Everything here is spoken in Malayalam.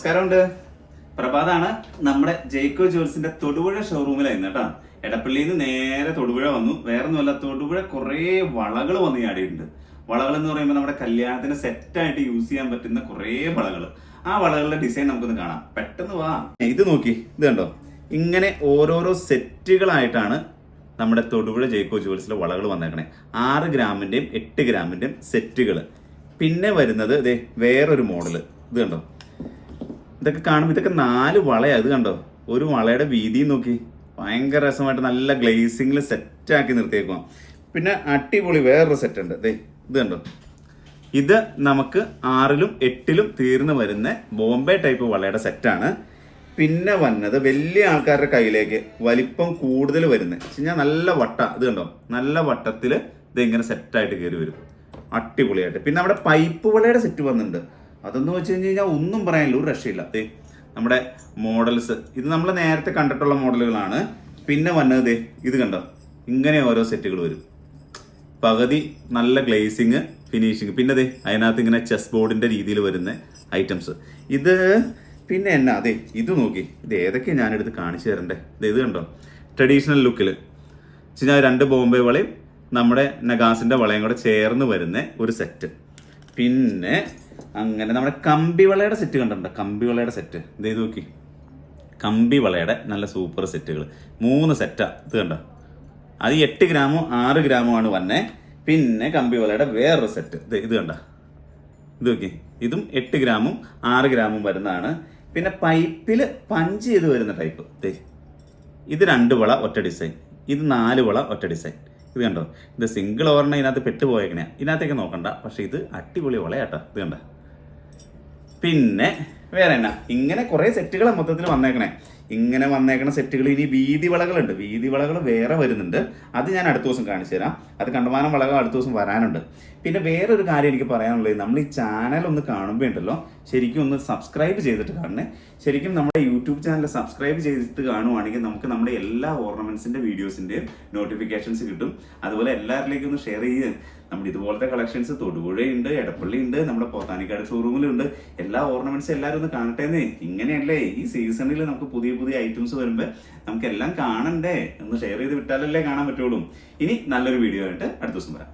നമസ്കാരമുണ്ട്. പ്രഭാതാണ്. നമ്മുടെ ജയ്ക്കോ ജ്വൽസിന്റെ തൊടുപുഴ ഷോറൂമിലായിരുന്നു കേട്ടോ. എടപ്പള്ളിയിൽ നിന്ന് നേരെ തൊടുപുഴ വന്നു. വേറെ ഒന്നുമല്ല, തൊടുപുഴ കുറേ വളകൾ വന്ന് ചാടിയിട്ടുണ്ട്. വളകൾ എന്ന് പറയുമ്പോൾ നമ്മുടെ കല്യാണത്തിന് സെറ്റായിട്ട് യൂസ് ചെയ്യാൻ പറ്റുന്ന കുറേ വളകൾ. ആ വളകളുടെ ഡിസൈൻ നമുക്കൊന്ന് കാണാം. പെട്ടെന്ന് വാ. ഇത് നോക്കി, ഇത് കണ്ടോ, ഇങ്ങനെ ഓരോരോ സെറ്റുകളായിട്ടാണ് നമ്മുടെ തൊടുപുഴ ജയ്ക്കോ ജ്വൽസിലെ വളകൾ വന്നേക്കണേ. 6 ഗ്രാമിന്റെയും 8 ഗ്രാമിന്റെയും സെറ്റുകൾ. പിന്നെ വരുന്നത് ഇതേ വേറൊരു മോഡല്. ഇത് കണ്ടോ, ഇതൊക്കെ കാണുമ്പോൾ ഇതൊക്കെ 4 വളയാണ്. ഇത് കണ്ടോ, ഒരു വളയുടെ വീതി നോക്കി, ഭയങ്കര രസമായിട്ട് നല്ല ഗ്ലേസിങ്ങിൽ സെറ്റാക്കി നിർത്തിയേക്കുക. പിന്നെ അടിപൊളി വേറൊരു സെറ്റ് ഉണ്ട്. ഇത് കണ്ടോ, ഇത് നമുക്ക് 6ലും 8ലും തീർന്നു വരുന്ന ബോംബെ ടൈപ്പ് വളയുടെ സെറ്റാണ്. പിന്നെ വന്നത് വലിയ ആൾക്കാരുടെ കയ്യിലേക്ക് വലിപ്പം കൂടുതൽ വരുന്നത് വെച്ചാൽ നല്ല വട്ട. ഇത് കണ്ടോ, നല്ല വട്ടത്തിൽ ഇത് ഇങ്ങനെ സെറ്റായിട്ട് കയറി വരും, അടിപൊളിയായിട്ട്. പിന്നെ നമ്മുടെ പൈപ്പ് വളയുടെ സെറ്റ് വന്നിട്ടുണ്ട്. അതെന്ന് വെച്ച് കഴിഞ്ഞാൽ ഒന്നും പറയാനില്ല, ഒരു രക്ഷയില്ല. നമ്മുടെ മോഡൽസ് ഇത് നമ്മൾ നേരത്തെ കണ്ടിട്ടുള്ള മോഡലുകളാണ്. പിന്നെ വന്നത് ഇത് കണ്ടോ, ഇങ്ങനെ ഓരോ സെറ്റുകൾ വരും. പകുതി നല്ല ഗ്ലേസിങ് ഫിനിഷിങ്. പിന്നെ അതിനകത്ത് ഇങ്ങനെ ചെസ് ബോർഡിന്റെ രീതിയിൽ വരുന്ന ഐറ്റംസ്. ഇത് പിന്നെ എന്നാ ഇത് നോക്കി, ഇത് ഏതൊക്കെയാണ് ഞാനെടുത്ത് കാണിച്ചു തരണ്ടേ. ഇത് കണ്ടോ, ട്രഡീഷണൽ ലുക്കിൽ വെച്ചാൽ 2 ബോംബെ വളയും നമ്മുടെ നഗാസിന്റെ വളയും കൂടെ ചേർന്ന് വരുന്ന ഒരു സെറ്റ്. പിന്നെ അങ്ങനെ നമ്മുടെ കമ്പി വളയുടെ സെറ്റ് കണ്ടിട്ടുണ്ട്. കമ്പി വളയുടെ സെറ്റ് ഇത് നോക്കി, കമ്പി വളയുടെ നല്ല സൂപ്പർ സെറ്റുകൾ 3 സെറ്റാ. ഇത് കണ്ടോ, അത് 8 ഗ്രാമോ 6 ഗ്രാമോ ആണ് വന്നേ. പിന്നെ കമ്പി വളയുടെ വേറൊരു സെറ്റ്. ഇത് കണ്ട, ഇത് നോക്കി, ഇതും 8 ഗ്രാമും 6 ഗ്രാമും വരുന്നതാണ്. പിന്നെ പൈപ്പിൽ പഞ്ച് ചെയ്ത് വരുന്ന ടൈപ്പ്. ഇത് 2 വള ഒറ്റ ഡിസൈൻ, ഇത് 4 വള ഒറ്റ ഡിസൈൻ. ഇത് കണ്ടോ, ഇത് സിംഗിൾ ഓവറിനെ ഇതിനകത്ത് പെട്ടുപോയേക്കണേ. ഇതിനകത്തേക്ക് നോക്കണ്ട, പക്ഷെ ഇത് അടിപൊളി വളയാട്ടോ. ഇത് കണ്ട. പിന്നെ വേറെ എന്നാ, ഇങ്ങനെ കുറെ സെറ്റുകൾ മൊത്തത്തിൽ വന്നേക്കണേ. ഇങ്ങനെ വന്നേക്കണ സെറ്റുകൾ. ഇനി വീതി വളകളുണ്ട്. വീതി വളകൾ വേറെ വരുന്നുണ്ട്. അത് ഞാൻ അടുത്ത ദിവസം കാണിച്ചു തരാം. അത് കണ്ടമാനം വളകൾ അടുത്ത ദിവസം വരാനുണ്ട്. പിന്നെ വേറൊരു കാര്യം എനിക്ക് പറയാനുള്ളത്, നമ്മൾ ഈ ചാനൽ ഒന്ന് കാണുമ്പോൾ ഉണ്ടല്ലോ, ശരിക്കും ഒന്ന് സബ്സ്ക്രൈബ് ചെയ്തിട്ട് കാണണേ. ശരിക്കും നമ്മുടെ യൂട്യൂബ് ചാനൽ സബ്സ്ക്രൈബ് ചെയ്തിട്ട് കാണുവാണെങ്കിൽ നമുക്ക് നമ്മുടെ എല്ലാ ഓർണമെന്റ്സിന്റെ വീഡിയോസിന്റെയും നോട്ടിഫിക്കേഷൻസ് കിട്ടും. അതുപോലെ എല്ലാവരിലേക്കും ഒന്ന് ഷെയർ ചെയ്ത്. നമ്മുടെ ഇതുപോലത്തെ കളക്ഷൻസ് തൊടുപുഴയുണ്ട്, എടപ്പള്ളി ഉണ്ട്, നമ്മുടെ പോത്താനിക്കാട് ഷോറൂമിലുണ്ട്. എല്ലാ ഓർണമെന്റ്സ് എല്ലാവരും ഒന്ന് കാണട്ടേന്നേ. ഇങ്ങനെയല്ലേ ഈ സീസണിൽ നമുക്ക് പുതിയ പുതിയ ഐറ്റംസ് വരുമ്പോൾ നമുക്ക് എല്ലാം കാണണ്ടേ. ഒന്ന് ഷെയർ ചെയ്ത് വിട്ടാലല്ലേ കാണാൻ പറ്റുള്ളൂ. ഇനി നല്ലൊരു വീഡിയോ ആയിട്ട് അടുത്ത ദിവസം വരാം.